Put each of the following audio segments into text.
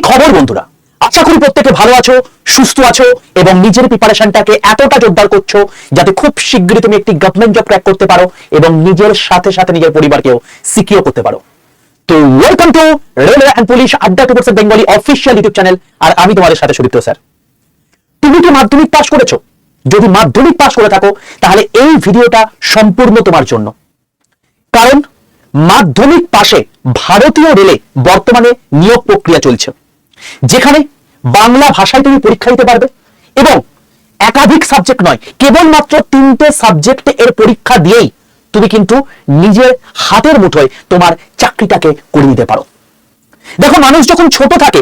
খবর বন্ধুরা, আশা করি প্রত্যেকে ভালো আছো, সুস্থ আছো এবং নিজের প্রিপারেশনটাকে এতটা জোরদার করছো যাতে খুব শীঘ্রই তুমি একটি গভর্নমেন্ট জব ক্র্যাক করতে পারো এবং নিজের সাথে সাথে নিজের পরিবারকেও সিকিউর করতে পারো। তো welcome to railway and police Adda টুকরস বেঙ্গলি অফিসিয়াল ইউটিউব চ্যানেল। আর আমি তোমাদের সাথে সুদীপ্ত স্যার। তুমি কি মাধ্যমিক পাস করেছো? যদি মাধ্যমিক পাস করে থাকো তাহলে এই ভিডিওটা সম্পূর্ণ তোমার জন্য, কারণ মাধ্যমিক পাশে ভারতীয় রেলে বর্তমানে নিয়োগ প্রক্রিয়া চলছে, যেখানে বাংলা ভাষায় তুমি পরীক্ষা দিতে পারবে এবং একাধিক সাবজেক্ট নয়, কেবলমাত্র 3টে সাবজেক্টে এর পরীক্ষা দিয়েই তুমি কিন্তু নিজের হাতের মুঠোয় তোমার চাকরিটাকে করে নিতে পারো। দেখো, মানুষ যখন ছোট থাকে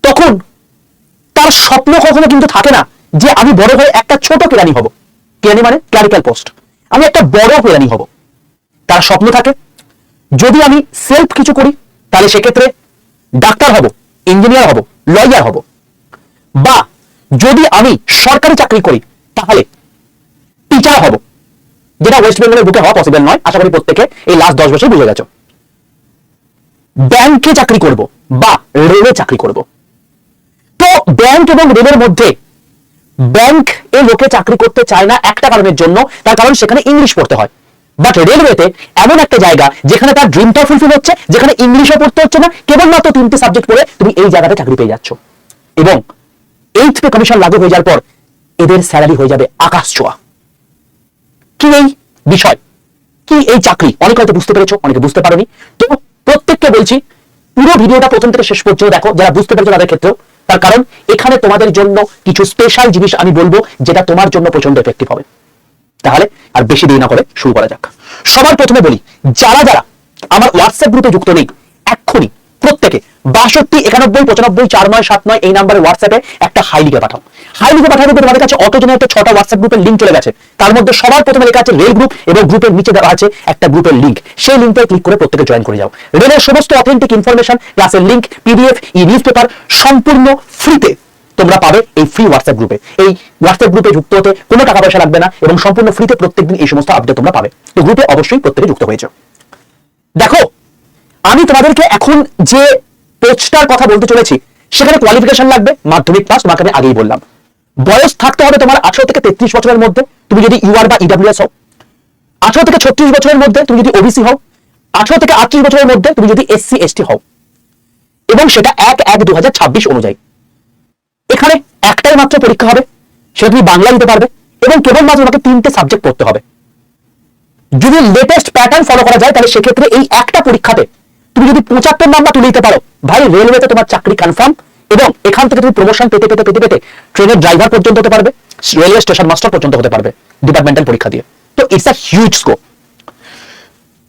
তখন তার স্বপ্ন কখনো কিন্তু থাকে না যে আমি বড় হয়ে একটা ছোট কেরানি হব। কেরানি মানে ক্লারিক্যাল পোস্ট, আমি একটা বড় কেরানি হব। তার স্বপ্ন থাকে যদি আমি সেলফ কিছু করি তাহলে সেক্ষেত্রে ডাক্তার হব, ইঞ্জিনিয়ার হব, লয়ার হব, বা যদি আমি সরকারি চাকরি করি তাহলে টিচার হব, যেটা ওয়েস্ট বেঙ্গলের বুকে হওয়া পসিবল নয়। আশা করি প্রত্যেকে এই লাস্ট 10 বছর বুঝে গেছো। ব্যাংকে চাকরি করব বা রেলে চাকরি করব। তো ব্যাংক এবং রেলের মধ্যে ব্যাংক এ লোকে চাকরি করতে চায় না একটা কারণের জন্য, তার কারণ সেখানে ইংলিশ পড়তে হয়। বাট রেলওয়েতে এমন একটা জায়গা যেখানে তার ড্রিমটাও ফুলফিল হচ্ছে, যেখানে ইংলিশও পড়তে হচ্ছে না, কেবলমাত্র 3টে সাবজেক্ট পড়ে তুমি এই জায়গাতে চাকরি পেয়ে যাচ্ছ এবং 8th পে কমিশন লাগু হয়ে যাওয়ার পর এদের স্যালারি হয়ে যাবে আকাশ ছোঁয়া। কি এই বিষয়, কি এই চাকরি, অনেকে হয়তো বুঝতে পেরেছো, অনেকে বুঝতে পারোনি। তো প্রত্যেককে বলছি পুরো ভিডিওটা প্রথম থেকে শেষ পর্যন্ত দেখো, যারা বুঝতে পেরেছো তাদের ক্ষেত্রেও। তার কারণ এখানে তোমাদের জন্য কিছু স্পেশাল জিনিস আমি বলবো যেটা তোমার জন্য প্রচন্ড এফেক্টিভ হবে। তাহলে আর বেশি দেরি না করে শুরু করা যাক। সবার প্রথমে বলি, যারা যারা আমার হোয়াটসঅ্যাপ গ্রুপে যুক্ত নেই এক্ষুনি প্রত্যেকে 62 91 95 4979 এই নাম্বারে হোয়াটসঅ্যাপে একটা হাই লিখে পাঠাও। হাই লিখে পাঠানোর পর তোমাদের কাছে অটো জেনারেটর 6টা হোয়াটসঅ্যাপ গ্রুপের লিংক চলে গেছে। তার মধ্যে সবার প্রথমে লেখা আছে রেল গ্রুপ এবং গ্রুপের নিচে দেওয়া আছে একটা গ্রুপের লিংক। সেই লিংকে ক্লিক করে প্রত্যেকে জয়েন করে যাও। রেলের সমস্ত অথেন্টিক ইনফরমেশন, ক্লাসের লিংক, পিডিএফ, ই নিউজ পেপার সম্পূর্ণ ফ্রিতে তোমরা পাবে এই ফ্রি হোয়াটসঅ্যাপ গ্রুপে। এই হোয়াটসঅ্যাপ গ্রুপে যুক্ত হতে কোনো টাকা পয়সা লাগবে না এবং সম্পূর্ণ ফ্রিতে প্রত্যেকদিন এই সমস্ত আপডেট তোমরা পাবে। তো গ্রুপে অবশ্যই প্রত্যেকে যুক্ত হয়ে যাও। দেখো, আমি তোমাদেরকে এখন যে পোস্টটার কথা বলতে চলেছি সেখানে কোয়ালিফিকেশন লাগবে মাধ্যমিক পাস। তোমাকে আমি আগেই বললাম বয়স থাকতে হবে তোমার 18 থেকে 33 বছরের মধ্যে, তুমি যদি ইউআর বা ইডব্লিউএস হও। 18 থেকে 36 বছরের মধ্যে তুমি যদি ওবিসি হও। 18 থেকে 38 বছরের মধ্যে তুমি যদি এসসি এসটি হও, এবং সেটা 1/1/2026 অনুযায়ী। এখানে একটাই মাত্র পরীক্ষা হবে, সেটা তুমি বাংলা দিতে পারবে এবং কেবলমাত্র তোমাকে 3টে সাবজেক্ট পড়তে হবে। যদি লেটেস্ট প্যাটার্ন ফলো করা যায় তাহলে সেক্ষেত্রে এই একটা পরীক্ষাতে তুমি যদি 75 নাম্বার তুলে দিতে পারো, ভাই রেলওয়েতে তোমার চাকরি কনফার্ম। এবং এখান থেকে তুমি প্রমোশন পেতে পেতে পেতে পেতে ট্রেনের ড্রাইভার পর্যন্ত হতে পারবে, রেলওয়ে স্টেশন মাস্টার পর্যন্ত হতে পারবে ডিপার্টমেন্টাল পরীক্ষা দিয়ে। তো ইটস আ হিউজ স্কোপ।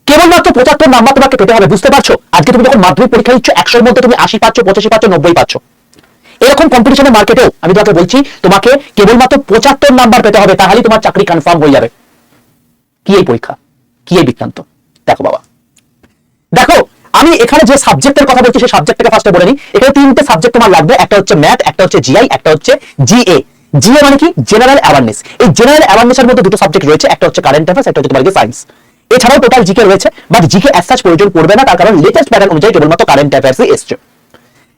কেবলমাত্র 75 নাম্বার তোমাকে পেতে হবে। বুঝতে পারছো, আজকে তুমি যখন মাধ্যমিক পরীক্ষা দিচ্ছ 100-র মধ্যে তুমি 80 পাচ্ছ, 85 পাচ্ছ, 90 পাচ্ছ। এরকম কম্পিটিশনের মার্কেটেও আমি তোমাকে বলছি তোমাকে কেবলমাত্র 75 নাম্বার পেতে হবে, তাহলেই তোমার চাকরি কনফার্ম হয়ে যাবে। কি এই পরীক্ষা, কি এই বৃত্তান্ত, দেখো বাবা। দেখো, আমি এখানে যে সাবজেক্টের কথা বলছি সেই সাবজেক্টটাকে ফার্স্টে বলে নিই। এখানে 3টে সাবজেক্ট তোমার লাগবে, একটা হচ্ছে ম্যাথ, একটা হচ্ছে জিআই, একটা হচ্ছে জিএ। জিএ মানে কি? General awareness. এই জেনারেল অ্যাওয়ারনেসের মধ্যে 2টো সাবজেক্ট রয়েছে, একটা হচ্ছে কারেন্ট অ্যাফেয়ার্স, একটা হচ্ছে তোমার সায়েন্স। এছাড়াও টোটাল জিকে রয়েছে, বাট জিকে অ্যাজ সাচ প্রয়োজন পড়বে না, তার কারণ লেটেস্ট প্যাটার্ন অনুযায়ী কেবলমাত্র কারেন্ট অ্যাফেয়ার্সই এসছে।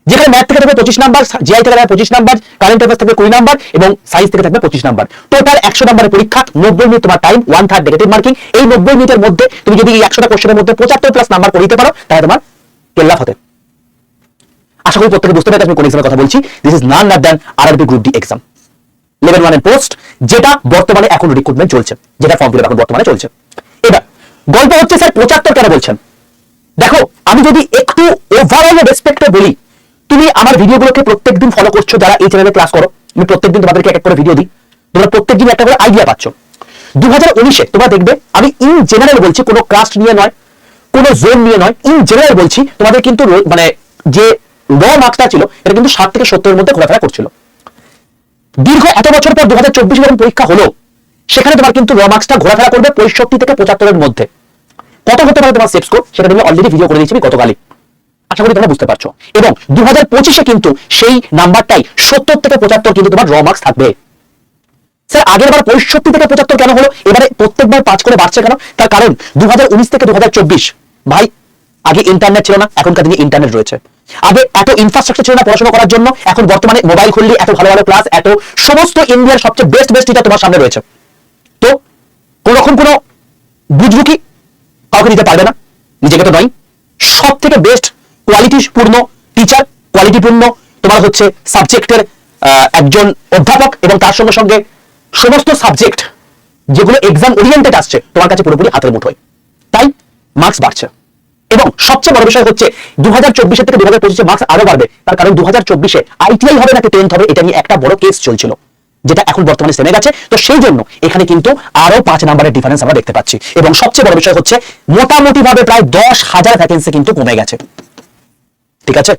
যেখানে ম্যাথ থেকে থাকবে 25 নাম্বার, জিআই থেকে থাকবে 25 নাম্বার, কারেন্ট অ্যাফেয়ার্স থেকে 20 নাম্বার এবং সায়েন্স থেকে থাকবে 25 নাম্বার। টোটাল 100 নাম্বারের পরীক্ষা, 90 মিনিট তোমার টাইম, 1/3 নেগেটিভ মার্কিং। এই 90 মিনিটের মধ্যে তুমি যদি এই 100টা কোশ্চেনের মধ্যে 75+ নাম্বার করে দিতে পারো তাহলে তোমার কেল্লা ফতে। আশা করি প্রত্যেকে বুঝতে পেরেছো আমি কোন এক্সামের কথা বলছি। This is none other than RRB group D exam level 1 এর পোস্ট, যেটা বর্তমানে এখন রিক্রুটমেন্ট চলছে, যেটা ফর্ম ফিল আপ এখন বর্তমানে চলছে। এবার গল্প হচ্ছে স্যার 75 কেন বলছেন? দেখো, আমি যদি একটু ওভারঅল রেসপেক্টে বলি, তুমি আমার ভিডিওগুলোকে প্রত্যেকদিন ফলো করছো, যারা এই চ্যানেলে ক্লাস করো, আমি প্রত্যেকদিন তোমাদেরকে এক এক করে ভিডিও দিই, তোমরা প্রত্যেকদিন একটা করে আইডিয়া পাচ্ছ। 2019-এ তোমরা দেখবে আমি ইন জেনারেল বলছি, কোনো কাস্ট নিয়ে নয়, কোনো জোন নিয়ে নয়, ইন জেনারেল বলছি, তোমাদের কিন্তু মানে যে র মার্কসটা ছিল এটা কিন্তু 60 থেকে 70-এর মধ্যে ঘোরাফেরা করছিল। দীর্ঘ এত বছর পর 2024 যখন পরীক্ষা হলো, সেখানে তোমার কিন্তু র মার্কসটা ঘোরাফেরা করবে 65 থেকে 75-এর মধ্যে। কত হতে পারে তোমার সেফ স্কোর সেটা তুমি অলরেডি ভিডিও করে দিয়েছি গতকালই, আশা করি তোমরা বুঝতে পারছো। এবং 2025-এ কিন্তু সেই নাম্বারটাই 70 থেকে 75 কিন্তু তোমার র মার্কস থাকবে। স্যার আগের বার 65 থেকে 75 কেন হলো, এবারে প্রত্যেকবার 5 করে বাড়ছে কেন? তার কারণ 2019 থেকে 2024 ভাই আগে ইন্টারনেট ছিল না, এখনকার দিনে ইন্টারনেট রয়েছে। আগে এত ইনফ্রাস্ট্রাকচার ছিল না পড়াশোনা করার জন্য, এখন বর্তমানে মোবাইল খুললে এত ভালো ভালো ক্লাস, এত সমস্ত ইন্ডিয়ার সবচেয়ে বেস্ট টিচার তোমার সামনে রয়েছে। তো কোন রকম কোনো বুঝবুকি কাউকে দিতে পারবে না, নিজেকে তো নয়। সব থেকে বেস্ট কোয়ালিটিপূর্ণ টিচার, কোয়ালিটিপূর্ণ তোমার হচ্ছে সাবজেক্টের একজন অধ্যাপক, এবং তার সঙ্গে সঙ্গে সমস্ত সাবজেক্ট যেগুলো এক্সাম ওরিয়েন্টেড আসছে তোমার কাছে পুরোপুরি হাতের মুঠোয়। তাই মার্কস বাড়ছে। এবং সবচেয়ে বড় বিষয় হচ্ছে 2024 থেকে 2025 মার্কস আরো বাড়বে। তার কারণ 2024 আইটিআই হবে নাকি 10th হবে, এটা নিয়ে একটা বড় কেস চলছিল, যেটা এখন বর্তমানে থেমে গেছে। তো সেই জন্য এখানে কিন্তু আরো 5 নম্বরের ডিফারেন্স আমরা দেখতে পাচ্ছি। এবং সবচেয়ে বড় বিষয় হচ্ছে মোটামুটি ভাবে প্রায় 10,000 ভ্যাকেন্সি কিন্তু কমে গেছে। ঠিক আছে,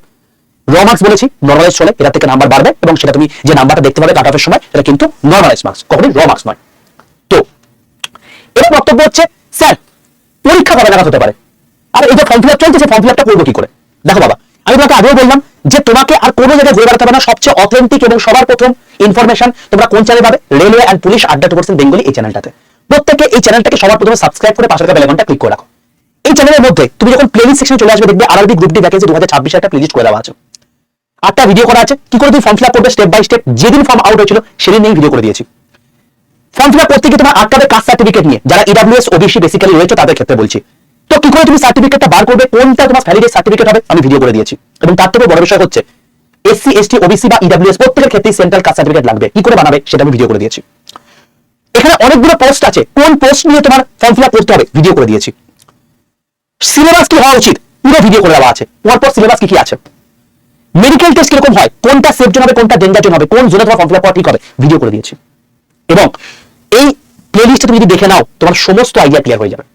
র মার্কস বলেছি, নর্মালাইজ চলে, এর থেকে নাম্বার বাড়বে, এবং সেটা তুমি যে নাম্বারটা দেখতে পাবে কাট অফের সময়, এটা কিন্তু নর্মালাইজ মার্কস, কখনোই র মার্কস নয়। তো এর বক্তব্য হচ্ছে স্যার পরীক্ষা কবে নাগাদ হতে পারে, আর এই যে ফর্ম ফিল আপ চলছে, ফর্ম ফিল আপটা করবো কি করে? দেখো বাবা, আমি তোমাকে আগেও বললাম যে তোমাকে আর কোনো জায়গায় ঘুরে বেড়াতে হবে না। সবচেয়ে অথেন্টিক এবং সবার প্রথম ইনফরমেশন তোমরা কোন চ্যানেলে পাবে? রেলওয়ে অ্যান্ড পুলিশ আড্ডা 2% বেঙ্গলি, এই চ্যানেলটাতে। প্রত্যেকে এই চ্যানেলটাকে সবার প্রথমে সাবস্ক্রাইব করে পাশে থাকা বেল আইকনটা ক্লিক করে রাখো। এই চ্যানেলের মধ্যে তুমি যখন প্লেলিস্ট সেকশনে চলে আসবে, দেখবে আরআরবি গ্রুপ ডি ভ্যাকেন্সি 2026 একটা প্লেলিস্ট করে দেওয়া আছে, 8টা ভিডিও করা আছে। কি করে তুমি ফর্ম ফিল আপ করবে স্টেপ বাই স্টেপ, যেদিন ফর্ম আউট হয়েছিল সেদিন এই ভিডিও করে দিয়েছি। ফর্ম ফিল আপ করতে গিয়ে তোমার 8টা কাস্ট সার্টিফিকেট নিয়ে, যারা ইডব্লিউএস ওবিসি বেসিক্যালি রয়েছে তাদের ক্ষেত্রে বলছি। তো কি করে তুমি সার্টিফিকেটটা বার করবে, কোনটা তোমার ভ্যালিডেট সার্টিফিকেট হবে, আমি ভিডিও করে দিয়েছি। এবং তার থেকে বড় বিষয় হচ্ছে এসসি এসটি ওবিসি বা ইডব্লিউএস প্রত্যেকের ক্ষেত্রে সেন্ট্রাল কাস্ট সার্টিফিকেট লাগবে, কি করে বানাবে সেটা আমি ভিডিও করে দিয়েছি। এখানে অনেকগুলো পোস্ট আছে, কোন পোস্ট নিয়ে তোমার ফর্ম ফিল আপ করতে হবে ভিডিও করে দিয়েছি। সিলেবাস কি হওয়া উচিত পুরো ভিডিও করে দেওয়া আছে। পরপর সিলেবাস কি কি আছে, মেডিকেল টেস্ট কিরকম হয়, কোনটা সেফ জোন হবে, কোনটা ডেঞ্জার জোন হবে, কোন জোনে তোমার ফর্ম ফিল আপ করা ঠিক হবে, ভিডিও করে দিয়েছি। এবং এই প্লেলিস্টে তুমি যদি দেখে নাও, তোমার সমস্ত আইডিয়া ক্লিয়ার হয়ে যাবে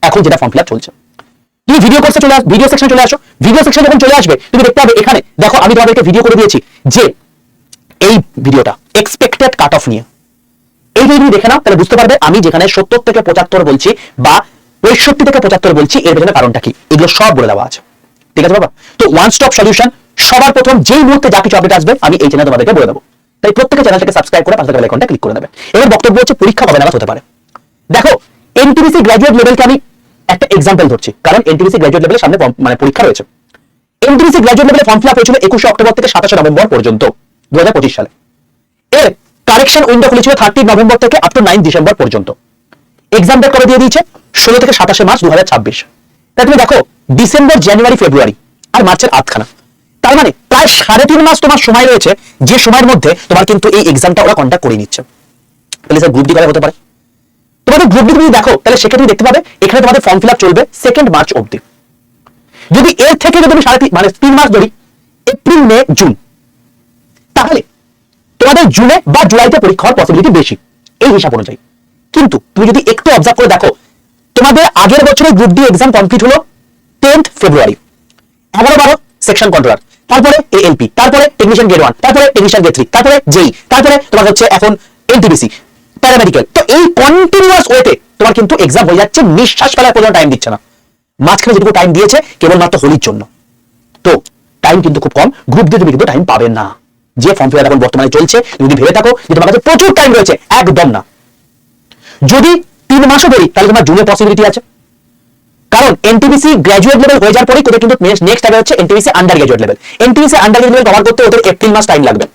এখন যেটা ফর্ম ফিল আপ চলছে। তুমি ভিডিও কোর্সে চলে আসো, ভিডিও সেকশনে চলে আসো। ভিডিও সেকশনে যখন চলে আসবে তুমি দেখতে পাবে এখানে দেখো আমি তোমাদেরকে ভিডিও করে দিয়েছি যে এই ভিডিওটা এক্সপেক্টেড কাট অফ নিয়ে। এই যদি তুমি দেখে নাও তাহলে বুঝতে পারবে আমি যেখানে 70 থেকে 75 বলছি বা 65 থেকে 75 বলছি, এর পেছনে কারণটা কি, এগুলো সব বলে দেওয়া আছে। ঠিক আছে বাবা? তো ওয়ান স্টপ সলিউশন, সবার প্রথম যেই মুহূর্তে যা কিছু আপডেট আসবে আমি এই চ্যানেলে তোমাদেরকে বলে দেবো। তাই প্রত্যেকটা চ্যানেলটাকে সাবস্ক্রাইব করে পাশে থাকা বেল আইকনটা ক্লিক করে দেবে। এর বক্তব্য হচ্ছে পরীক্ষা কবে নাগাদ হতে পারে। দেখো এনটিপিসি গ্র্যাজুয়েট লেভেলকে আমি একটা এক্সাম্পল ধরছি, কারণ এনটিপিসি গ্র্যাজুয়েট লেভেলের সামনে মানে পরীক্ষা রয়েছে। এনটিপিসি গ্র্যাজুয়েট লেভেলে ফর্ম ফিল আপ হয়েছিল 21 অক্টোবর থেকে 27 নভেম্বর পর্যন্ত 2025 সালে। এর কারেকশন উইন্ডো খুলেছিল 30 নভেম্বর থেকে আপ টু 9 ডিসেম্বর পর্যন্ত। এক্সাম ডেট করে দিয়ে দিয়েছে 16 থেকে 27 মার্চ 2026। তাই তুমি দেখো ডিসেম্বর, জানুয়ারি, ফেব্রুয়ারি আর মার্চের আধখানা, তার মানে প্রায় 3.5 মাস তোমার সময় রয়েছে, যে সময়ের মধ্যে তোমার কিন্তু এই এক্সামটা ওরা কন্ডাক্ট করে নিচ্ছে। তাহলে স্যার গ্রুপ ডি কবে হতে পারে? তোমাদের গ্রুপ ডি তুমি দেখো তাহলে সেক্ষেত্রে তুমি দেখতে পাবে এখানে তোমাদের ফর্ম ফিল আপ চলবে 2 মার্চ অবধি। যদি এর থেকে যদি আমি 3 মাস ধরি, এপ্রিল, মে, জুন, তাহলে তোমাদের জুনে বা জুলাইতে পরীক্ষা হওয়ার পসিবিলিটি বেশি এই হিসাব অনুযায়ী। কিন্তু তুমি যদি একটু অবজার্ভ করে দেখো, তোমাদের আগের বছরে গ্রুপ ডি এক্সাম কমপ্লিট হলো 10th ফেব্রুয়ারি, 11-12 সেকশন কন্ট্রোলার, তারপরে এএলপি, তারপরে টেকনিশিয়ান গ্রেড 1, তারপরে টেকনিশিয়ান গ্রেড 3, তারপরে জেই, তারপরে তোমার হচ্ছে এখন এনটিপিসি, প্যারামেডিক্যাল। তো এই কন্টিনিউয়াস ওয়েতে তোমার কিন্তু এক্সাম হয়ে যাচ্ছে, নিঃশ্বাস ফেলার পর্যন্ত টাইম দিচ্ছে না। মাঝখানে যেটুকু টাইম দিয়েছে কেবলমাত্র হোলির জন্য, তো টাইম কিন্তু খুব কম। গ্রুপ দিয়ে তুমি কিন্তু টাইম পাবে না। যে ফর্ম ফিল আপ এখন বর্তমানে চলছে, যদি ভেবে থাকো যে তোমার কাছে প্রচুর টাইম রয়েছে, একদম না। যদি 3 মাসও ধরি তাহলে তোমার জুনের পসিবিলিটি আছে, কারণ এনটিপিসি গ্র্যাজুয়েট লেভেল হয়ে যাওয়ার পরে ওদের কিন্তু নেক্সট আগে হচ্ছে NTPC under graduate level. NTPC under graduate level cover করতে ওদের এপ্রিল মাস টাইম লাগবে,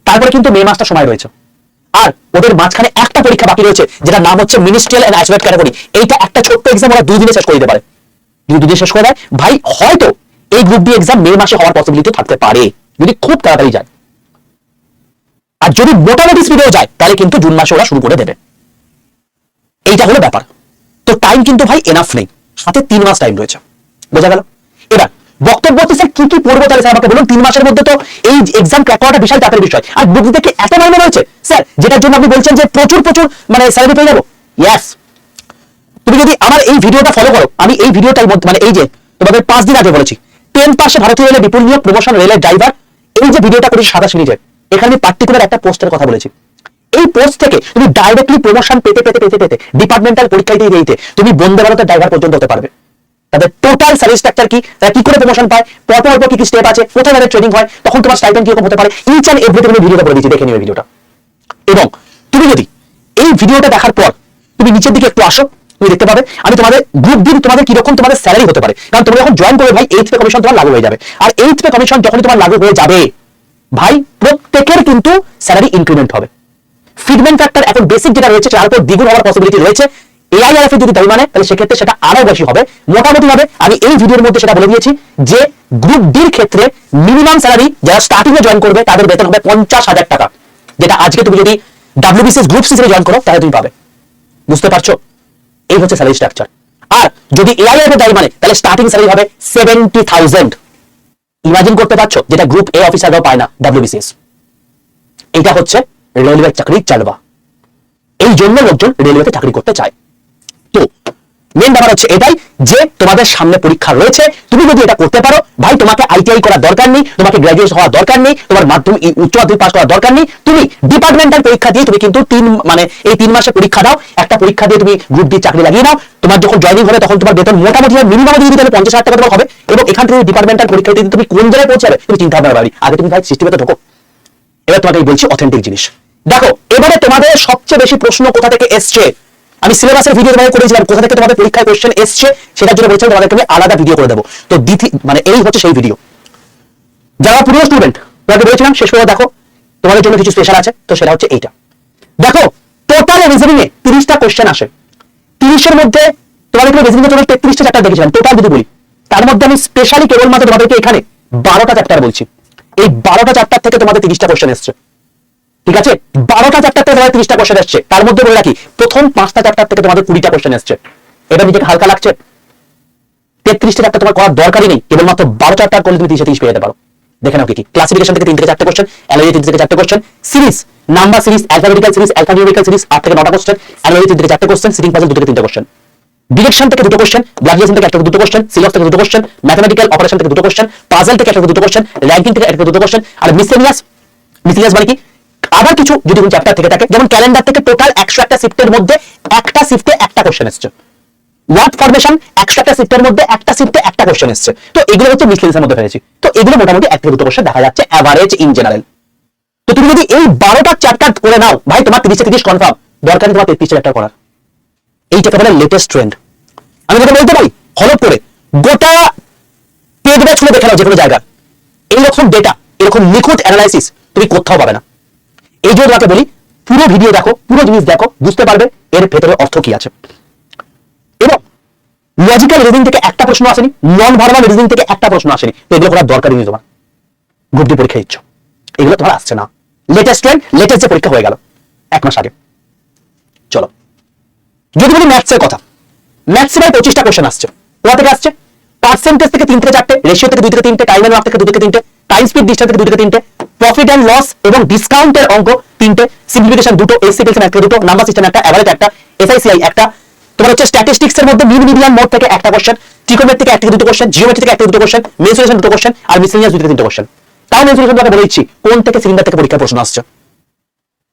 তারপরে কিন্তু মে মাসটা সময় রয়েছে। আর ওদের মাঝখানে একটা পরীক্ষা বাকি রয়েছে, যেটা নাম হচ্ছে মিনিস্ট্রিয়াল এন্ড আইসোলেট ক্যাটাগরি। এইটা একটা ছোট্ট এক্সাম ওরা 2 দিনে শেষ করে দিতে পারে। যদি 2 দিনে শেষ করে দেয়, ভাই হয়তো এই গ্রুপ ডি এক্সাম মে মাসে হওয়ার পসিবিলিটি থাকতে পারে, যদি খুব তাড়াতাড়ি যায়। আর যদি মোটামুটি স্পিডেও যায় তাহলে কিন্তু জুন মাসে ওরা শুরু করে দেবে। এইটা হলো ব্যাপার। তো টাইম কিন্তু ভাই এনাফ নেই, সাথে 3 মাস টাইম রয়েছে। বোঝা গেল? এবার বক্তব্য হচ্ছে স্যার কি কি পড়বো, তাহলে স্যার আমাকে বলুন। 3 মাসের মধ্যে তো এই এক্সাম ক্র্যাক করাটা বিশাল চাপের বিষয়। আর বুক থেকে এত মাইনে রয়েছে স্যার, যেটার জন্য আপনি বলছেন যে প্রচুর মানে স্যালারি পেয়ে যাবো। ইয়েস, তুমি যদি আমার এই ভিডিওটা ফলো করো, আমি এই ভিডিওটার মধ্যে মানে এই যে তোমাদের 5 দিন আগে বলেছি 10 পাশে ভারতীয় রেলে বিপুল নিয়োগ, প্রমোশন, রেলের ড্রাইভার, এই যে ভিডিওটা করেছি সাদা সিরিজের, এখানে আমি পার্টিকুলার একটা পোস্টের কথা বলেছি। এই পোস্ট থেকে তুমি ডাইরেক্টলি প্রমোশন পেতে পেতে পেতে পেতে ডিপার্টমেন্টাল পরীক্ষা দিতে তুমি বন্দে ভারতের ড্রাইভার পর্যন্ত হতে পারবে। তাদের টোটাল স্যালারি স্ট্রাকচার কি, তারা কি করে প্রমোশন পায়, পরপর কি কি স্টেপ আছে, কোথায় তাদের ট্রেনিং হয়, তখন তোমার স্টাইপেন্ড কিরকম হতে পারে, ইচ এন্ড এভরিথিং আমি ভিডিওটা বলে দিচ্ছি, দেখে নিও এই ভিডিওটা। এবং তুমি যদি এই ভিডিওটা দেখার পর তুমি নিচের দিকে একটু আসো, তুমি দেখতে পাবে আমি তোমাদের গ্রুপ দিন তোমাদের কিরকম তোমাদের স্যালারি হতে পারে, কারণ তুমি যখন জয়েন করবে ভাই 8th পে কমিশন তোমার লাগু হয়ে যাবে, আর 8th পে কমিশন যখন তোমার লাগু হয়ে যাবে ভাই প্রত্যেকের কিন্তু স্যালারি ইনক্রিমেন্ট হবে। ফিডম্যান ফ্যাক্টর এখন বেসিক যেটা রয়েছে তার উপর দ্বিগুণ হওয়ার পসিবিলিটি রয়েছে। এআইআরএফ এর যদি দাবি মানে তাহলে সেক্ষেত্রে সেটা আরো বেশি হবে। মোটামুটি ভাবে আমি এই ভিডিওর মধ্যে সেটা বলে দিয়েছি যে গ্রুপ ডির ক্ষেত্রে মিনিমাম স্যালারি যারা স্টার্টিং এ জয়েন করবে তাদের বেতন হবে 50,000 টাকা, যেটা আজকে তুমি যদি ডাব্লিউবিসিএস গ্রুপ সি জয়েন করো তাহলে তুমি পাবে। বুঝতে পারছো? এই হচ্ছে স্যালারি স্ট্রাকচার। আর যদি এআইআরএফ এর দাবি মানে তাহলে স্টার্টিং স্যালারি হবে 70,000। ইমাজিন করতে পারছো, যেটা গ্রুপ এ অফিসাররাও পায় না ডাব্লিউবিসিএস। এটা হচ্ছে রেলওয়ে চাকরির চালবা, এই জন্য লোকজন রেলওয়েতে চাকরি করতে চায়। তো মেন ব্যাপার হচ্ছে এটাই যে তোমাদের সামনে পরীক্ষা রয়েছে, তুমি যদি এটা করতে পারো ভাই তোমাকে আইটিআই করার দরকার নেই, তোমাকে গ্র্যাজুয়েট হওয়ার দরকার নেই, তোমার মাধ্যমিক উচ্চ মাধ্যমিক পাস করার দরকার নেই, তুমি ডিপার্টমেন্টাল পরীক্ষা দিয়ে তুমি কিন্তু এই 3 মাসে পরীক্ষা দাও, একটা পরীক্ষা দিয়ে তুমি গ্রুপ ডি চাকরি লাগিয়ে নাও। তোমার যখন জয়েনিং হবে তখন তোমার বেতন মোটামুটি মিনিমাম যদি তাহলে 50,000 টাকা তোমার হবে, এবং এখান থেকে ডিপার্টমেন্টাল পরীক্ষা দিয়ে তুমি কোন জায়গায় পৌঁছাবে তুমি চিন্তা ভাবনা করবে। আগে তুমি ভাই সিস্টেমে ঢোকো। এবার তোমাকে বলছি অথেন্টিক জিনিস। দেখো এবারে তোমাদের সবচেয়ে বেশি প্রশ্ন কোথা থেকে এসছে, আমি সিলেবাসের ভিডিও তোমাকে করেছিলাম কোথা থেকে তোমাদের পরীক্ষায় কোশ্চেন এসছে, সেটার জন্য বলছিলাম তোমাদেরকে আমি আলাদা ভিডিও করে দেবো। তো এই হচ্ছে সেই ভিডিও। যারা পুরো স্টুডেন্ট তোমাকে বলেছিলাম শেষ করে দেখো তোমাদের জন্য কিছু স্পেশাল আছে, তো সেটা হচ্ছে এইটা। দেখো টোটাল রিজনিং এ 30টা কোশ্চেন আসে, 30 এর মধ্যে তোমাদেরকে রিজনিং এর জন্য 33টা চ্যাপ্টার দেখেছিলাম টোটাল যদি বলি, তার মধ্যে আমি স্পেশালি কেবলমাত্র তোমাদেরকে এখানে 12টা চ্যাপ্টার বলছি। এই 12টা চ্যাপ্টার থেকে তোমাদের 30টা কোশ্চেন এসছে, ঠিক আছে? 12টা চ্যাপ্টার থেকে তোমাদের 30টা কোশ্চেন এসছে, তার মধ্যে বলে রাখি প্রথম 5টা চ্যাপ্টার থেকে তোমাদের 20টা কোশ্চেন এসছে। এটা নিজেকে হালকা লাগছে? 33টা চ্যাপ্টার তোমার করার দরকারই নেই, কেবলমাত্র 12 চ্যাপ্টার করলে তুমি 30 পেয়ে যেতে পারো। দেখে নাও কি কি। ক্লাসিফিকেশন থেকে 3 থেকে 4টে কোশ্চেন, অ্যালজেব্রা 3 থেকে 4টে question, series number series, alphabetical series, alphanumerical series 8 থেকে 9টা কোশ্চেন, অ্যালজেব্রা 3 থেকে 4টে কোশ্চেন, সিটিং পাজল 2 থেকে 3টে কোশ্চেন, ডিরেকশন থেকে 2টো কোশ্চেন, গ্রাজুয়েশন থেকে 1 থেকে 2টো কোশ্চেন, সিলক্স থেকে 2টো কোশ্চেন, ম্যাথমেটিক্যাল অপারেশন থেকে 2টো কোশ্চেন, পাজল থেকে 1 থেকে 2টো কোশ্চেন, র্যাঙ্কিং থেকে 1 থেকে 2টো কোশ্চেন, আর মিসেলিয়াস মানে কি আবার কিছু যদি কোন চ্যাপ্টার থেকে থাকে, যেমন ক্যালেন্ডার থেকে টোটাল 101টা শিফটের মধ্যে একটা শিফটে একটা কোশ্চেন এসেছে, ওয়ার্ড ফরমেশন 101টা শিফটের মধ্যে একটা শিফটে একটা কোশ্চেন এসেছে। তো এগুলো হচ্ছে মিসলেনিয়াসের মধ্যে ফেলেছি। তো এগুলো মোটামুটি 1 থেকে 2টো কোশ্চেন দেখা যাচ্ছে এভারেজ ইন জেনারেল। তো তুমি যদি এই 12টা চ্যাপ্টার করে নাও ভাই তোমার 30 কনফার্ম, দরকার নেই তোমার 33 চ্যাপ্টার করার। এইটাকে বলে লেটেস্ট ট্রেন্ড। আমি যেটা বলতে পারি হলপ করে গোটা পেজ ব্যাচ খুলে দেখে নাও যে কোনো জায়গা, এইরকম ডেটা এরকম নিখুঁত অ্যানালাইসিস তুমি কোথাও পাবে না। এই জন্য তোমাকে বলি পুরো ভিডিও দেখো, পুরো জিনিস দেখো, বুঝতে পারবে এর ভেতরে অর্থ কি আছে। এবং লজিক্যাল রিজনিং থেকে একটা প্রশ্ন আসেনি, নন ভার্বাল রিজনিং থেকে একটা প্রশ্ন আসেনি, তো এগুলো করার দরকারই নেই তোমার। গ্রুপ ডি পরীক্ষা দিচ্ছ, এগুলো তোমার আসছে না। লেটেস্ট ট্রেন্ড, লেটেস্ট যে পরীক্ষা হয়ে গেল 1 মাস আগে। চলো যদি বলি ম্যাথসের কথা, ম্যাথসে প্রায় 25টা কোশ্চেন আসছে। কোথা থেকে আসছে? পার্সেন্টেজ থেকে 3 থেকে 4টে, রেশিও থেকে 2 থেকে 3টে, টাইম এন্ড ওয়ার্ক থেকে 2 থেকে 3টে, টাইম স্পিড ডিসটেন্স থেকে 2 থেকে 3টে, প্রফিট এন্ড লস এবং ডিসকাউন্টের অঙ্ক 3টে, সিম্পলিফিকেশন 2টো, এসসিপিএলসি ম্যাথ থেকে 2টো, নাম্বার সিস্টেম একটা, এভারেজ একটা, এসআইসিআই একটা, তোমার হচ্ছে স্ট্যাটিস্টিক্স এর মধ্যে মিন মিডিয়ান মোড থেকে একটা কোশ্চেন, ট্রিকোমেট্রি থেকে 1 থেকে 2টো কোশ্চেন, জিওমেট্রি থেকে 1 থেকে 2টো কোশ্চেন, মেনসুরেশন 2টো কোশ্চেন, আর মিসেলিনিয়াস 2 থেকে 3টে কোশ্চেন। তাও মেনসুরেশন তোমাকে বলে দিচ্ছি কোন থেকে সিলিন্ডার থেকে পরীক্ষার প্রশ্ন আসছে,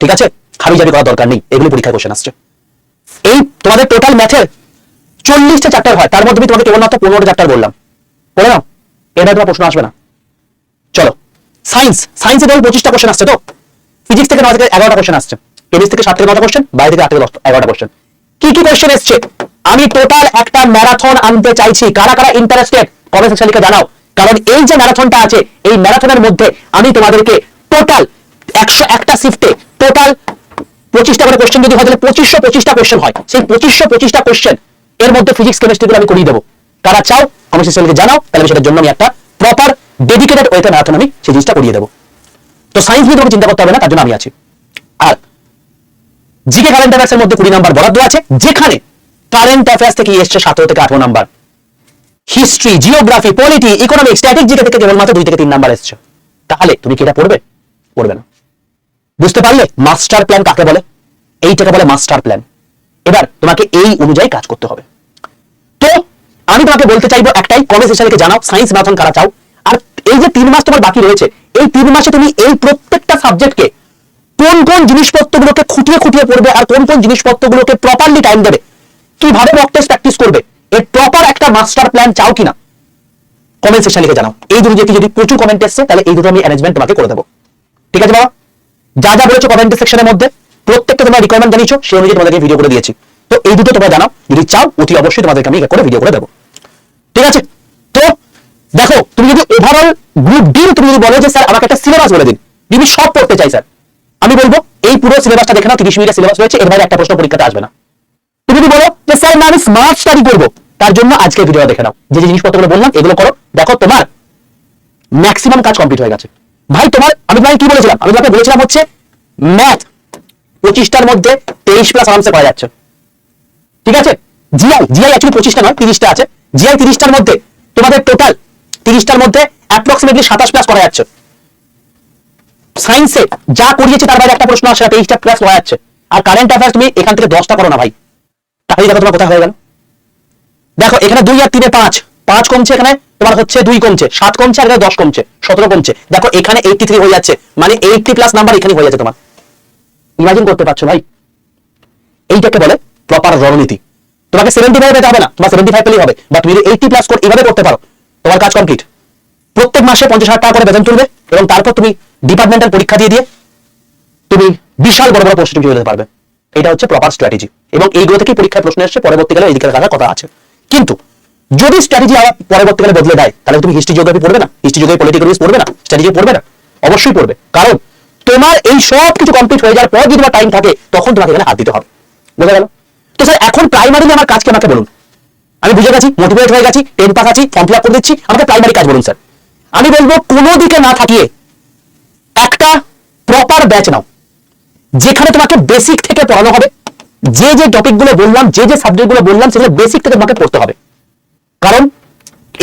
ঠিক আছে? খালি জারি করার দরকার নেই, এগুলো পরীক্ষার কোশ্চেন আসছে। এই তোমাদের টোটাল ম্যাথের 40টা চ্যাপ্টার হয়, তার মধ্যে আমি তোমাকে কেবলমাত্র 15টা চ্যাপ্টার বললাম, পড়ে নাও, এবার তোমার প্রশ্ন আসবে না। চলো সায়েন্সে ধরো 25টা কোশ্চেন আসছে, তো ফিজিক্স থেকে 9 থেকে 11টা কোশ্চেন আসছে, কেমিস্ট্রি থেকে 7 থেকে 9টা কোশ্চেন, বায়ো থেকে 8 থেকে 11টা কোশ্চেন। কি কি কোশ্চেন এসছে? আমি টোটাল একটা ম্যারাথন আনতে চাইছি, কারা কারা ইন্টারেস্টেড কমেন্ট সেকশনে লিখে জানাও। কারণ এই যে ম্যারাথনটা আছে, এই ম্যারাথনের মধ্যে আমি তোমাদেরকে টোটাল 101টা শিফটে টোটাল 25টা করে কোশ্চেন যদি হয় তাহলে 2525টা কোশ্চেন হয়। সেই 2525টা কোশ্চেন এর মধ্যে ফিজিক্স কেমিস্ট্রি গুলো আমি করিয়ে দেবো। কারা চাও কমেন্ট সেকশনে জানাও, তাহলে সেটার জন্য আমি একটা প্রপার ডেডিকেটেড ওয়েতে ম্যারাথন আমি সেই জিনিসটা করিয়ে দেবো। তো সায়েন্স নিয়ে তোমাকে চিন্তা করতে হবে না, তার জন্য আমি আছি। আর জিকে কারেন্ট অ্যাফেয়ার্স এর মধ্যে 20 নাম্বার বরাদ্দ আছে, যেখানে কারেন্ট অ্যাফেয়ার্স থেকে এসছে 17 থেকে 18 number, history, geography, polity, economics, static GK থেকে কেবলমাত্র 2 থেকে 3 নাম্বার এসছে। তাহলে তুমি কি এটা পড়বে? পড়বে না। বুঝতে পারলে মাস্টার প্ল্যান কাকে বলে? এইটাকে বলে মাস্টার প্ল্যান। এবার তোমাকে এই অনুযায়ী কাজ করতে হবে। তো আমি তোমাকে বলতে চাইবো একটাই, কমেন্ট সেকশনে জানাও সায়েন্স ম্যারাথন কারা চাও। আর এই যে 3 মাস তোমার বাকি রয়েছে, এই 3 মাসে তুমি এই প্রত্যেকটা সাবজেক্টকে কোন কোন জিনিসপত্রগুলোকে খুঁটিয়ে খুঁটিয়ে পড়বে আর কোন কোন জিনিসপত্রগুলোকে প্রপারলি টাইম দেবে, কিভাবে মক টেস্ট প্র্যাকটিস করবে, এর প্রপার একটা মাস্টার প্ল্যান চাও কিনা কমেন্ট সেকশনে লিখে জানাও। এই দুটো যদি প্রচুর কমেন্ট এসছে তাহলে এই দুটো আমি অ্যারেঞ্জমেন্ট তোমাকে করে দেবো, ঠিক আছে বাবা? যা যা বলেছো কমেন্ট সেকশনের মধ্যে প্রত্যেকটা তোমরা রিকোয়ারমেন্ট জানিয়েছো, সেই অনুযায়ী তোমাদেরকে ভিডিও করে দিয়েছি। তো এই দুটো তোমরা জানাও, যদি চাও অতি অবশ্যই তোমাদেরকে আমি করে ভিডিও করে দেবো, ঠিক আছে? তো দেখো, তুমি যদি ওভারঅল গ্রুপ ডি তুমি যদি বলো যে স্যার আমাকে একটা সিলেবাস বলে দিন, যদি সব পড়তে চাই স্যার, আমি বলবো এই পুরো সিলেবাসটা দেখে নাও, 30 মিনিটের সিলেবাস রয়েছে, এর বাইরে একটা প্রশ্ন পরীক্ষাতে আসবে না। তুমি যদি বলো যে স্যার না আমি স্মার্ট স্টাডি করবো, তার জন্য আজকে ভিডিও দেখে নাও, যে জিনিসপত্রগুলো বললাম এগুলো করো, দেখো তোমার ম্যাক্সিমাম কাজ কমপ্লিট হয়ে গেছে ভাই। তোমার আমি তোমাকে কি বলেছিলাম? আমি তোমাকে বলেছিলাম হচ্ছে ম্যাথ 25টার মধ্যে 23+ আরামসে করা যাচ্ছে, ঠিক আছে? জিআই অ্যাকচুয়ালি 25টা নয়, 30টা আছে। জিআই 30টার মধ্যে তোমাদের টোটাল 30টার মধ্যে অ্যাপ্রক্সিমেটলি 27+ করা যাচ্ছে। সায়েন্সে যা করিয়েছে তার বাইরে একটা প্রশ্ন আসে, 23+ করা যাচ্ছে। আর কারেন্ট অ্যাফেয়ার্স তুমি এখান থেকে 10টা করো না ভাই, তাহলে দেখো তোমার কোথায় হয়ে গেল। দেখো এখানে 2 আর 3 5 কমছে, এখানে তোমার হচ্ছে 2 কমছে, 7 কমছে, আর এখানে 10 কমছে, 17 কমছে। দেখো এখানে 83 হয়ে যাচ্ছে, মানে 80+ নাম্বার এখানে হয়ে যাচ্ছে তোমার। ইমাজিন করতে পারছো ভাই? এইটাকে বলে প্রপার রণনীতি। তোমাকে 75 পেতে হবে না, তোমার 75 পেলেই হবে, বা তুমি যদি 80+ স্কোর এভাবে করতে পারো, তোমার কাজ কমপ্লিট। প্রত্যেক মাসে 50,000 টাকা করে বেতন তুলবে, এবং তারপর তুমি ডিপার্টমেন্টাল পরীক্ষা দিয়ে তুমি বিশাল বড় বড় পোস্টে চলে যেতে পারবে। এটা হচ্ছে প্রপার স্ট্র্যাটেজি, এবং এইগুলো থেকেই পরীক্ষায় প্রশ্ন এসছে, পরবর্তীকালে এই দিকে রাখার কথা আছে। কিন্তু যদি স্ট্র্যাটেজি আবার পরবর্তীকালে বদলে দেয়, তাহলে তুমি হিস্ট্রি জিওগ্রাফি পড়বে না, হিস্ট্রি জিওগ্রাফি পলিটিক্যাল সায়েন্স পড়বে না, স্ট্র্যাটেজি পড়বে না? অবশ্যই পড়বে, কারণ তোমার এই সব কিছু কমপ্লিট হয়ে যাওয়ার পর যদি তোমার টাইম থাকে, তখন তোমাকে এখানে হাত দিতে হবে। বোঝা গেল? তো স্যার এখন প্রাইমারিলি আমার কাজ কি আমাকে বলুন। আমি বুঝে গেছি, মোটিভেট হয়ে গেছি, 10 পাস আছি, ফর্ম ফিল আপ করে দিচ্ছি, আমাকে প্রাইমারি কাজ বলুন স্যার। আমি বলবো কোনো দিকে না থাকিয়ে একটা প্রপার ব্যাচ নাও, যেখানে তোমাকে বেসিক থেকে পড়ানো হবে। যে টপিকগুলো বললাম, যে সাবজেক্টগুলো বললাম, সেগুলো বেসিক থেকে তোমাকে পড়তে হবে। কারণ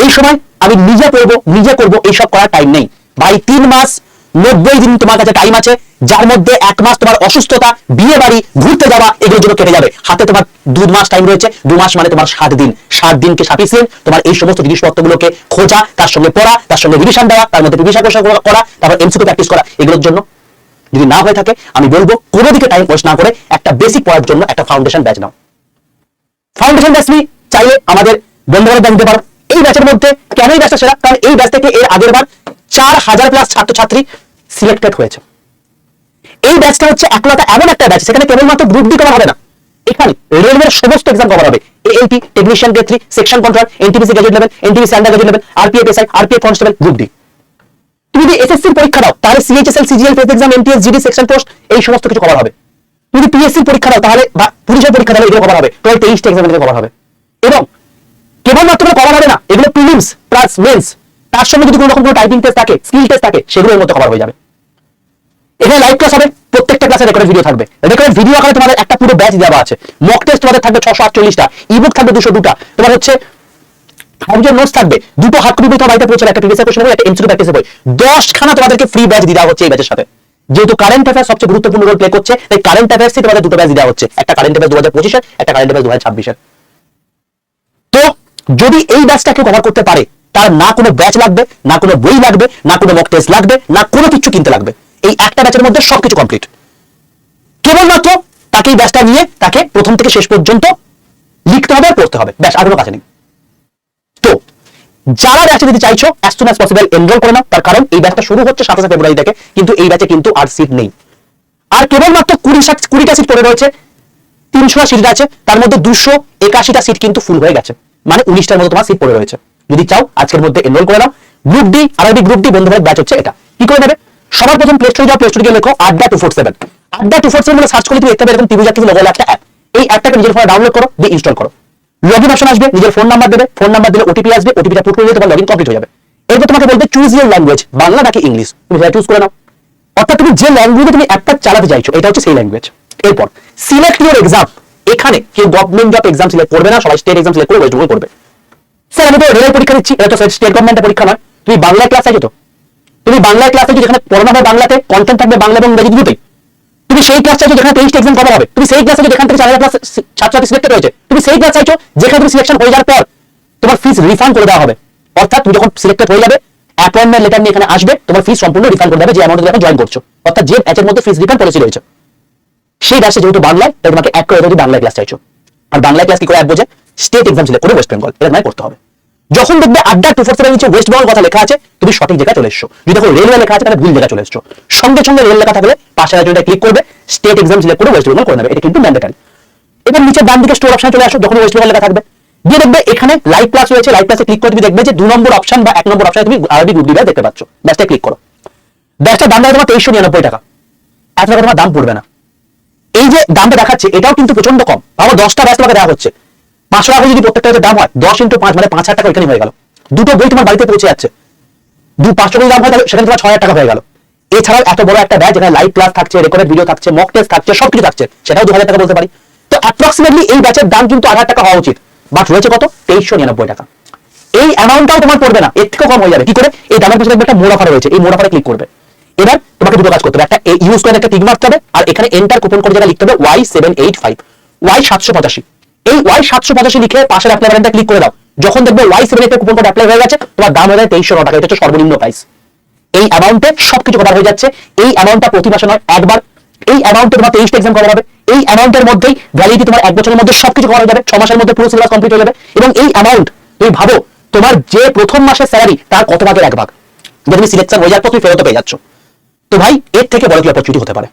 এই সময় আমি নিজে পড়বো, নিজে করবো, এইসব করার টাইম নেই ভাই। 3 মাস 90 দিন তোমার কাছে টাইম আছে, যার মধ্যে 1 মাস তোমার অসুস্থতা, বিয়ে বাড়ি, ঘুরতে যাওয়া, এগুলোর জন্য কেটে যাবে। হাতে তোমার 2 মাস টাইম রয়েছে, 2 মাস মানে তোমার 7 দিন। 7 দিনকে সাফিসিয়েন্ট তোমার এই সমস্ত জিনিসপত্রগুলোকে খোঁজা, তার সঙ্গে পড়া, তার সঙ্গে রিভিশন দেওয়া, তার মধ্যে প্রিভিয়াস কোশ্চেন করা, তারপর এমসিকিউ প্র্যাকটিস করা, এগুলোর জন্য। যদি না হয়ে থাকে, আমি বলবো কোনো দিকে টাইম ওয়েস্ট না করে একটা বেসিক পড়ার জন্য একটা ফাউন্ডেশন ব্যাচ নাও। ফাউন্ডেশন ব্যাচ তুমি চাইলে আমাদের বন্ধুরা দেখতে পারো। এই ব্যাচের মধ্যে কেন এই ব্যাচটা সেরা? কারণ এই ব্যাচ থেকে এর আগের বার 4000+ ছাত্রছাত্রী সিলেক্টেড হয়েছে। এই ব্যাচটা হচ্ছে একলতা এমন একটা ব্যাচ, সেখানে কেবলমাত্র গ্রুপ ডি কভার হবে না, এখানে রেলওয়ের সমস্ত এক্সাম কভার হবে। ALP, technician grade 3, section control, NTPC graduate level, NTPC under graduate level, RPF SI, RPF constable, group D. তুমি যদি এসএসসির পরীক্ষা দাও, তাহলে CHSL, CGL, face exam, MTS, GD, section post, এই সমস্ত কিছু কভার হবে। যদি পিএসসির পরীক্ষা দাও, তাহলে বা পুলিশের পরীক্ষা দাও, এগুলো কভার হবে। টোটাল 23টা এক্সাম কভার হবে। এবং কেবলমাত্র কভার হবে না, এগুলো প্রিলিমস প্লাস মেন্স, তার সঙ্গে যদি কোনো রকম কোনো টাইপিং টেস্ট থাকে, স্কিল টেস্ট থাকে, সেগুলো এর মধ্যে কভার হয়ে যাবে। এখানে লাইভ ক্লাস হবে, প্রত্যেকটা ক্লাসে রেকর্ডেড ভিডিও থাকবে। রেকর্ডেড ভিডিও আকারে তোমাদের একটা পুরো ব্যাচ দেওয়া আছে। মক টেস্ট তোমাদের থাকবে 648টা, ইবুক থাকবে 202টা, তোমার হচ্ছে হাউজের নোটস থাকবে, 2টো হার্ড কপি বই তোমার বাড়িতে পৌঁছাবে, একটা প্রিভিয়াস কোশ্চেন বই, একটা এমসিকিউ প্র্যাকটিস বই, 10খানা তোমাদেরকে ফ্রি ব্যাচ দেওয়া হচ্ছে এই ব্যাচের সাথে। যেহেতু কারেন্ট অ্যাফেয়ার্স সবচেয়ে গুরুত্বপূর্ণ রোল প্লে করছে, তাই কারেন্ট অ্যাফেয়ার্সই তোমাদের 2টো ব্যাচ দেওয়া হচ্ছে, একটা কারেন্ট অ্যাফেয়ার্স 2025-এর, একটা কারেন্ট অ্যাফেয়ার্স 2026-এর। তো যদি এই ব্যাচটাকে কভার করতে পারে, তার না কোনো ব্যাচ লাগবে, না কোনো বই লাগবে, না কোনো মক টেস্ট লাগবে, না কোনো কিছু কিনতে লাগবে। এই একটা ব্যাচের মধ্যে সবকিছু কমপ্লিট। কেবলমাত্র তাকে এই ব্যাচটা নিয়ে তাকে প্রথম থেকে শেষ পর্যন্ত লিখতে হবে, পড়তে হবে, ব্যাস, আর কোনো কাছে নেই। তো যারা ব্যাচে দিতে চাইছো, as soon as possible enrol করে নাও, তার কারণ এই ব্যাচটা শুরু হচ্ছে 27 ফেব্রুয়ারি থেকে, কিন্তু এই ব্যাচে কিন্তু আর সিট নেই। আর কেবলমাত্র 20টা সিট পড়ে রয়েছে, 300 সিট আছে, তার মধ্যে 281টা সিট কিন্তু ফুল হয়ে গেছে, মানে 19টার মধ্যে তোমার সিট পড়ে রয়েছে। যদি চাও আজকের মধ্যে এনরোল করে নাও। গ্রুপ ডি, আরআইবি গ্রুপ ডি বন্ধুদের ব্যাচ হচ্ছে এটা। কি করে নেবে? সবার প্রথম প্লে স্টোরে যাও, প্লে স্টোরে গিয়ে লেখো আড্ডা 247। আড্ডা 247 বলে সার্চ করে তুমি দেখতে পাবে এরকম ত্রিভুজ আকৃতির লোগো একটা অ্যাপ। এই অ্যাপটাকে নিজের ফোনে ডাউনলোড করো, দিয়ে ইনস্টল করো। লগইন অপশন আসবে, নিজের ফোন নাম্বার দেবে, ফোন নাম্বার দিলে ওটিপি আসবে, ওটিপিটা পুট করে দিলে তোমার লগইন কমপ্লিট হয়ে যাবে। এরপর তোমাকে বলবে চুজ ইউর ল্যাঙ্গুয়েজ, বাংলা নাকি ইংলিশ, তুমি সেটা চুজ করে নাও। অর্থাৎ তুমি যে ল্যাঙ্গুয়েজে তুমি অ্যাপটা চালাতে চাইছো, এটা হচ্ছে সেই ল্যাঙ্গুয়েজ। এরপর সিলেক্ট ইউর এক্সাম। এখানে কেউ গভর্নমেন্ট জব এক্সাম সিলেক্ট করবে না, সবাই স্টেট এক্সাম সিলেক্ট করে ওয়েস্ট বেঙ্গল করবে। স্যার আমি তো রেলের পরীক্ষা দিচ্ছি, এটা তো স্টেট গভর্নমেন্টের পরীক্ষা নয়। তুমি বাংলায় ক্লাস চাইছো, তো তুমি বাংলায় ক্লাস চাইছো যেখানে পড়ানো হবে বাংলাতে, কন্টেন্ট থাকবে বাংলা এবং ইংরেজি দুটোই। তুমি সেই ক্লাস চাইছো যেখানে 23টা এক্সাম কভার হবে, তুমি সেই ক্লাস চাইছো যেখান থেকে 4000 প্লাস ছাত্রছাত্রী সিলেক্টেড হয়েছে, তুমি সেই ক্লাস চাইছো যেখানে তুমি সিলেকশন হয়ে যাওয়ার পর তোমার ফিস রিফান্ড করে দেওয়া হবে। অর্থাৎ তুমি যখন সিলেক্টেড হয়ে যাবে, অ্যাপয়েন্টমেন্ট লেটার নিয়ে এখানে আসবে, তোমার ফিস সম্পূর্ণ রিফান্ড করে দেবে যে অ্যামাউন্টে তুমি জয়েন করছো। অর্থাৎ যে ব্যাচের মধ্যে ফিস রিফান্ড পলিসি রয়েছে, সেই ব্যাচে যেহেতু বাংলায়, তাই তোমাকে এক করে যদি বাংলায় ক্লাস চাইছো। আর বাংলায় ক্লাস কি করে অ্যাপ বোঝে? স্টেট এক্সাম সিলেক্ট করে ওয়েস্ট বেঙ্গল, এটা তোমায় করতে হবে। যখন দেখবে আড্ডা 247 নিচে ওয়েস্ট বেঙ্গল কথা লেখা আছে, তুমি সঠিক জায়গায় চলে এসছো। যদি দেখো রেলওয়ে লেখা আছে, তাহলে ভুল জায়গায় চলে এসছো। সঙ্গে সঙ্গে রেল লেখা থাকলে পাশের রাজ্যটা ক্লিক করবে, স্টেট এক্সাম সিলেক্ট করে ওয়েস্ট বেঙ্গল করে নেবে, এটা কিন্তু ম্যান্ডেটরি। এবার নিচে ডান দিকে স্টোর অপশন চলে আসো, যখন ওয়েস্ট বেঙ্গল লেখা থাকবে দিয়ে দেখবে এখানে লাইভ ক্লাস রয়েছে। লাইভ ক্লাসে ক্লিক করে তুমি দেখবে যে 2 নম্বর অপশন বা 1 নম্বর অপশনে তুমি আরবি গ্রুপ ডিভাইস দেখতে পাচ্ছ। ব্যাসটা ক্লিক করো। ব্যাসটার দাম দেবে তোমার 2399 টাকা। এত টাকা তোমার দাম পড়বে না। এই যে দামটা দেখাচ্ছে এটাও কিন্তু প্রচন্ড কম। ভাবো 10টা ব্যাচ তোমাকে দেওয়া হচ্ছে 500 টাকা যদি প্রত্যেকটা দাম হয় 10 × 5 মানে 5000 টাকা এখানে হয়ে গেল। দুটো বই তোমার বাড়িতে পৌঁছে যাচ্ছে। 500 টাকা দাম হয় তাহলে সেখানে তোমার 6000 টাকা হয়ে গেল। এছাড়াও এত বড় একটা ব্যাচ যেখানে লাইভ ক্লাস থাকছে, রেকর্ডেড ভিডিও থাকছে, মক টেস্ট থাকছে, সবকিছু থাকছে, সেটাও 2000 টাকা বলতে পারি। তো অ্যাপ্রক্সিমেটলি এই ব্যাচের দাম কিন্তু 8000 টাকা হওয়া উচিত, বাট রয়েছে কত 2399 টাকা। এই অ্যামাউন্টটাও তোমার পড়বে না, এর থেকেও কম হয়ে যাবে। কি করে? এই দামের পিছনে একটা মোড অফার রয়েছে, এই মোড অফারে ক্লিক করবে। এবার তোমাকে দুটো কাজ করতে হবে, একটা ইউজ করে একটা টিক মারতে হবে, আর এখানে এন্টার কুপন কোড জায়গা লিখতে হবে Y785 Y785। এই Y785 লিখে পাশের অ্যাপ্লাই বাটনটা ক্লিক করে দাও। যখন দেখবে Y785 কুপন কোড অ্যাপ্লাই হয়ে গেছে, তোমার দাম হয়ে যায় 2309 টাকা। এটা হচ্ছে সর্বনিম্ন প্রাইস। এই অ্যামাউন্টে সবকিছু কভার হয়ে যাচ্ছে। এই অ্যামাউন্টটা প্রতি মাসে নয়, একবার। এই অ্যামাউন্টে তোমার 23টা এক্সাম কভার হবে। এই অ্যামাউন্টের মধ্যেই ভ্যালিডিটি তোমার 1 বছরের মধ্যে সবকিছু কভার হয়ে যাবে। 6 মাসের মধ্যে পুরো সিলেবাস কমপ্লিট হয়ে যাবে। এবং এই অ্যামাউন্ট তুমি ভাবো তোমার যে প্রথম মাসের স্যালারি তার কত ভাগের 1 ভাগ, যে তুমি সিলেকশন হয়ে যাচ্ছ তুমি ফেরত পেয়ে যাচ্ছ। তো ভাই এর থেকে বড় কি অপরচুনিটি হতে পারে?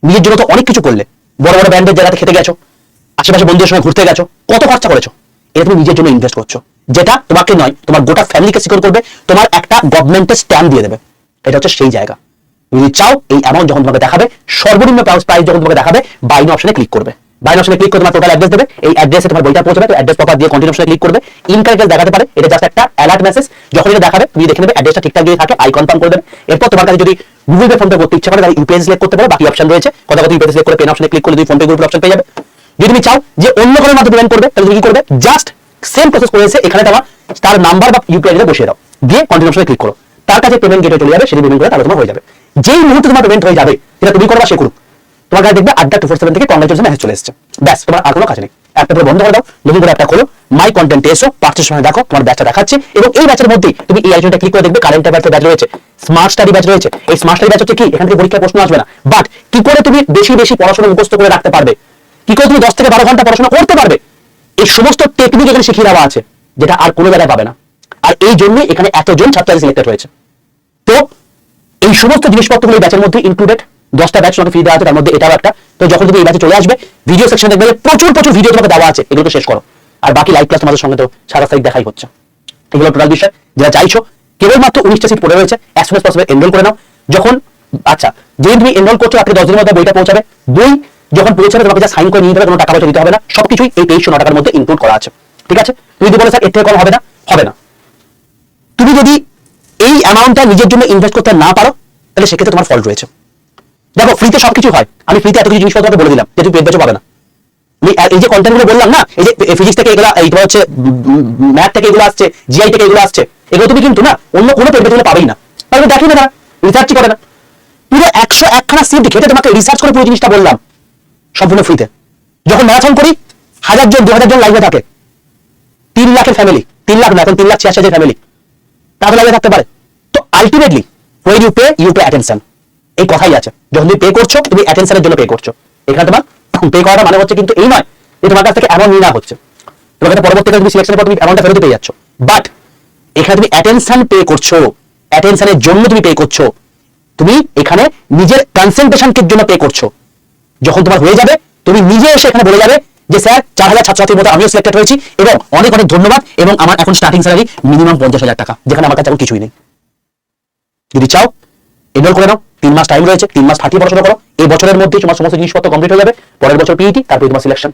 নিজের জন্য তো অনেক কিছু করলে, বড় বড় ব্র্যান্ডের জায়গাতে খেতে গেছো, আশেপাশে বন্ধুদের সঙ্গে ঘুরতে গেছো, কত খরচা করেছো। এটা তুমি নিজের জন্য ইনভেস্ট করছো, যেটা তোমাকে নয় তোমার গোটা ফ্যামিলিকে সিকিউর করবে, তোমার একটা গভর্নমেন্টের স্ট্যাম্প দিয়ে দেবে। এটা হচ্ছে সেই জায়গা। তুমি যদি চাও এই অ্যামাউন্ট যখন তোমাকে দেখাবে, সর্বনিম্ন প্রাইস যখন তোমাকে দেখাবে, বাই নাও অপশনে ক্লিক করবে। বাই নাও অপশনে ক্লিক করে তোমার টোটাল অ্যাড্রেস দেবে। এই অ্যাড্রেসে তোমার বইটা পৌঁছাবে। তো অ্যাড্রেস প্রপার দিয়ে কন্টিনিউ অপশনে ক্লিক করবে। ইনকারেক্ট দেখাতে পারে, এটা জাস্ট একটা অ্যালার্ট মেসেজ। যখন এটা দেখাবে তুমি দেখে নেবে অ্যাড্রেসটা ঠিকঠাক যদি থাকে আই কনফার্ম করে দেবে। এরপর তোমার কাছে যদি গুগল পে ফোন পে করতে ইচ্ছা করে তাহলে ইউপিআই সিলেক্ট করতে পারো, বাকি অপশন রয়েছে। কথা কথা ইউপিআই সিলেক্ট করে পেন অপশনে ক্লিক করলে তুমি phone pay Google pay option পেয়ে যাবে। যদি তুমি চাও যে অন্য কোনো মাধ্যমে পেমেন্ট করবে তাহলে তুমি কি করবে, জাস্ট সেম প্রসেস করেছে এখানে তোমার তার নাম্বার বা ইউপিআই দিয়ে বসিয়ে দাও, দিয়ে কন্টিনিউ অপশনে ক্লিক করো। তার কাছে পেমেন্ট গেটে চলে যাবে, সেটি পেমেন্ট করে তাহলে তোমার হয়ে যাবে। যেই মুহূর্তে তোমার পেমেন্ট হয়ে যাবে, যেটা তুমি করবা সে করুক, তোমার কাছে দেখবে আড্ডা 247 থেকে কংগ্রেচুলেশন মেসেজ চলে এসেছে। ব্যাস, তোমার আর কোনো কাজ নেই। অ্যাপটা পুরো বন্ধ করে দাও, নতুন করে অ্যাপটা খোলো, মাই কন্টেন্টে এসো, পার্টির সময় দেখো তোমার ব্যাচটা দেখাচ্ছে। এবং এই ব্যাচের মধ্যেই তুমি এই আইকনটা ক্লিক করে দেখবে কারেন্ট অ্যাফেয়ার্সের ব্যাচ রয়েছে, স্মার্ট স্টাডি ব্যাচ রয়েছে। এই স্মার্ট স্টাডি ব্যাচ হচ্ছে কি, এখান থেকে পরীক্ষায় প্রশ্ন আসবে না, বাট কি করে তুমি বেশি বেশি পড়াশোনা মুখস্থ করে রাখতে পারবে, কি করে তুমি 10 থেকে 12 ঘন্টা পড়াশোনা করতে পারবে, এই সমস্ত টেকনিক এখানে শিখিয়ে দেওয়া আছে, যেটা আর কোনো জায়গায় পাবে না। আর এই জন্যই এখানে এতজন ছাত্র সিলেক্টেড হয়েছে। তো এই সমস্ত জিনিসপত্রগুলো এই ব্যাচের মধ্যে ইনক্লুডেড। 10টা ব্যাচ তোমাকে ফ্রি দেওয়া আছে, তার মধ্যে এটাও একটা। তো যখন তুমি এই ব্যাচে চলে আসবে, ভিডিও সেকশন দেখবে প্রচুর প্রচুর ভিডিও তোমাকে দেওয়া আছে, এগুলো তো শেষ করো। আর বাকি লাইভ ক্লাস তোমাদের সঙ্গে তো 27 তারিখ দেখাই হচ্ছে। এগুলো টোটাল বিষয়। যারা চাইছো, কেবলমাত্র 19টা সিট পড়ে রয়েছে, as soon as possible enrol করে নাও। যখন যেদিন তুমি এনরোল করছো তার থেকে 10 দিনের মধ্যে বইটা পৌঁছাবে। বই যখন পৌঁছাবে তোমাকে যা সাইন করে নিয়ে যাবে, কোনো টাকা পয়সা দিতে হবে না, সবকিছুই এই 2309 টাকার মধ্যে ইনক্লুড করা আছে। ঠিক আছে? তুমি যদি বলো স্যার এর থেকে কম হবে না, হবে না। তুমি যদি এই অ্যামাউন্টটা নিজের জন্য ইনভেস্ট করতে না পারো, তাহলে সেক্ষেত্রে তোমার ফল্ট রয়েছে। দেখো ফ্রিতে সবকিছু হয়, আমি ফ্রিতে এত কিছু জিনিসপত্র বলে দিলাম যে তুমি পেট বেচও পাবে না। এই যে কন্টেন্ট গুলো বললাম না, এই যে ফিজিক্স থেকে এগুলো, এই হচ্ছে ম্যাথ থেকে এগুলো আসছে, জিআই থেকে এগুলো আসছে, এগুলো তুমি কিন্তু না অন্য কোনো পেট বেচলে পাবেই না। তাহলে দেখি না, তারা রিসার্চই করে না। পুরো 101 খানা সিট ঘেটে তোমাকে রিসার্চ করে পুরো জিনিসটা বললাম, সম্পূর্ণ ফ্রিতে। যখন ম্যারাথন করি 1000 জন 2000 জন লাইভে থাকে, 3 লাখের ফ্যামিলি, 3 লাখ না এখন 3,86,000 ফ্যামিলি তাহলে লাইভে থাকতে পারে। তো ultimately when you pay attention, এই কথাই আছে। যখন তুমি পে করছো, তুমি অ্যাটেনশনের জন্য পে করছো। এখানে তোমার পে করাটা মানে হচ্ছে কিন্তু এই নয় যে তোমার কাছ থেকে অ্যামাউন্ট নিয়ে নেওয়া হচ্ছে, তোমার কাছে পরবর্তীকালে তুমি সিলেকশনের পর তুমি অ্যামাউন্টটা ফেরত পেয়ে যাচ্ছ। বাট এখানে তুমি অ্যাটেনশন পে করছো, অ্যাটেনশনের জন্য তুমি পে করছো, তুমি এখানে নিজের কনসেন্ট্রেশনের জন্য পে করছো। যখন তোমার হয়ে যাবে, তুমি নিজে এসে এখানে বলে যাবে যে স্যার 4000 ছাত্রছাত্রীর মতো আমিও সিলেক্টেড হয়েছি এবং অনেক অনেক ধন্যবাদ, এবং আমার এখন স্টার্টিং স্যালারি মিনিমাম 50,000 টাকা, যেখানে আমার কাছে এখন কিছুই নেই। যদি চাও এনরোল করে নাও, 3 মাস টাইম রয়েছে, 3 মাস ফাটিয়ে পড়াশোনা করো। এই বছরের মধ্যে তোমার সমস্ত জিনিসপত্র কমপ্লিট হয়ে যাবে। পরের বছর পিইটি, তারপরে তোমার সিলেকশন।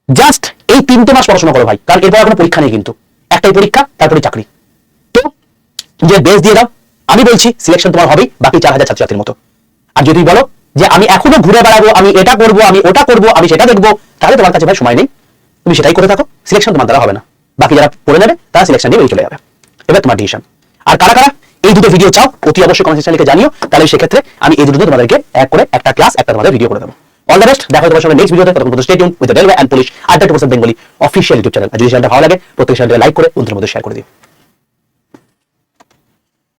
জাস্ট এই 3টে মাস পড়াশোনা করো ভাই, কারণ এরপর কোনো পরীক্ষা নেই, কিন্তু একটাই পরীক্ষা, তারপরে চাকরি। তো যে বেস দিয়ে দাও, আমি বলছি সিলেকশন তোমার হবেই বাকি 4000 ছাত্রছাত্রীর মতো। আর যদি বলো যে আমি এখনো ঘুরে বেড়াবো, আমি এটা করবো, আমি ওটা করবো, আমি সেটা দেখবো, তাহলে তোমার কাছে ভাই সময় নেই, তুমি সেটাই করে থাকো, সিলেকশন তোমার দ্বারা হবে না। বাকি যারা পড়ে নেবে তারা সিলেকশন নিয়ে চলে যাবে। এবার তোমার ডিসিশন। আর কারা কারা এই দুটো ভিডিও চাও অতি অবশ্যই কমেন্ট সেকশনে লিখে জানিও, তাহলে সেক্ষেত্রে আমি এই দুটো তোমাদেরকে এক করে একটা ক্লাস, একটা তোমাদের ভিডিও করে দেবো। অল দ্য বেস্ট, দেখা হবে তোমার সঙ্গে নেক্সট ভিডিওতে। ততক্ষণ stay tune with the railway and police আড্ডা 2% বেঙ্গলি অফিসিয়াল ইউটিউব চ্যানেল। আর যদি চ্যানেলটা ভালো লাগে প্রত্যেক চ্যানেলকে লাইক করে বন্ধুদের মধ্যে শেয়ার করে দিও।